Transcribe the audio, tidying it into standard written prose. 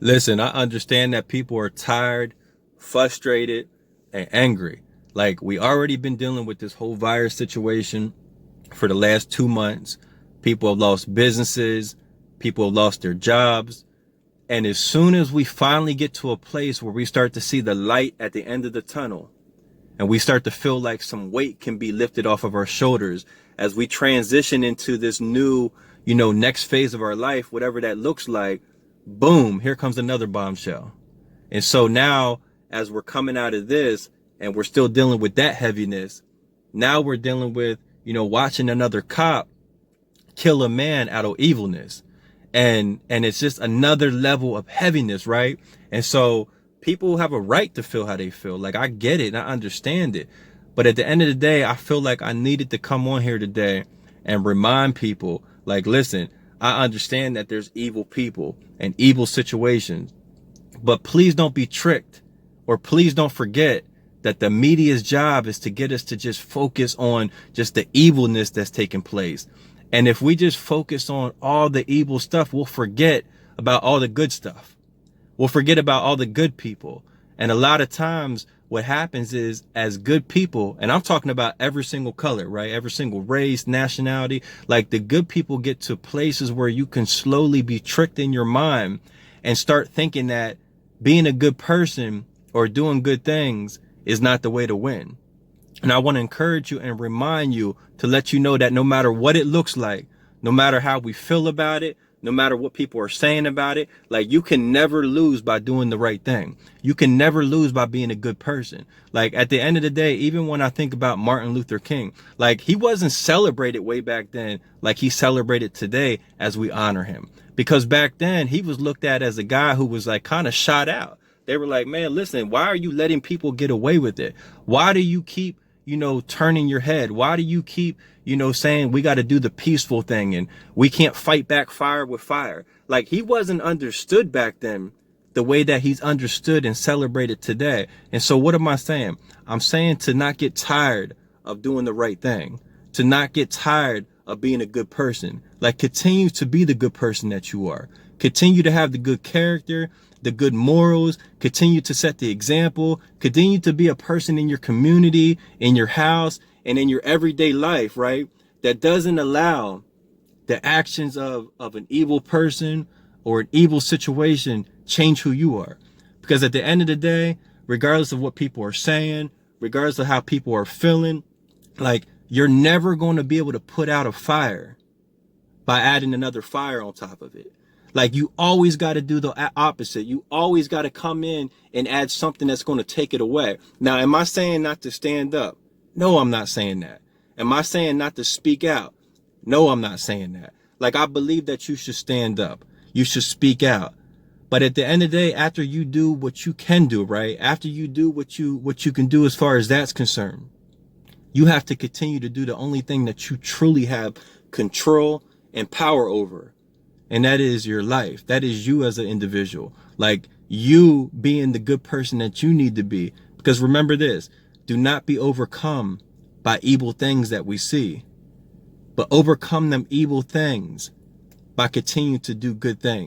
Listen, I understand that people are tired, frustrated, and angry. Like, we already been dealing with this whole virus situation for the last 2 months. People have lost businesses, people have lost their jobs. And as soon as we finally get to a place where we start to see the light at the end of the tunnel, and we start to feel like some weight can be lifted off of our shoulders as we transition into this new, next phase of our life, whatever that looks like, boom, here comes another bombshell. And so now, as we're coming out of this and we're still dealing with that heaviness, now we're dealing with, watching another cop kill a man out of evilness. And it's just another level of heaviness, right? And so people have a right to feel how they feel. Like, I get it and I understand it. But at the end of the day, I feel like I needed to come on here today and remind people, like, listen, I understand that there's evil people and evil situations, but please don't be tricked, or please don't forget that the media's job is to get us to just focus on just the evilness that's taking place. And if we just focus on all the evil stuff, we'll forget about all the good stuff. We'll forget about all the good people. And a lot of times what happens is, as good people, and I'm talking about every single color, right? Every single race, nationality, like, the good people get to places where you can slowly be tricked in your mind and start thinking that being a good person or doing good things is not the way to win. And I want to encourage you and remind you to let you know that no matter what it looks like, no matter how we feel about it, no matter what people are saying about it, like, you can never lose by doing the right thing. You can never lose by being a good person. Like, at the end of the day, even when I think about Martin Luther King, like, he wasn't celebrated way back then like he's celebrated today as we honor him. Because back then he was looked at as a guy who was like kind of shot out. They were like, man, listen, why are you letting people get away with it? Why do you keep turning your head? Why do you keep, saying we got to do the peaceful thing and we can't fight back fire with fire? Like, he wasn't understood back then the way that he's understood and celebrated today. And so what am I saying? I'm saying to not get tired of doing the right thing, to not get tired of being a good person. Like, continue to be the good person that you are. Continue to have the good character, the good morals, continue to set the example, continue to be a person in your community, in your house, and in your everyday life, right? That doesn't allow the actions of an evil person or an evil situation change who you are. Because at the end of the day, regardless of what people are saying, regardless of how people are feeling, like, you're never going to be able to put out a fire by adding another fire on top of it. Like, you always got to do the opposite. You always got to come in and add something that's going to take it away. Now, am I saying not to stand up? No, I'm not saying that. Am I saying not to speak out? No, I'm not saying that. Like, I believe that you should stand up. You should speak out. But at the end of the day, after you do what you can do, right? After you do what you can do as far as that's concerned, you have to continue to do the only thing that you truly have control and power over. And that is your life. That is you as an individual. Like, you being the good person that you need to be. Because remember this, do not be overcome by evil things that we see, but overcome them evil things by continuing to do good things.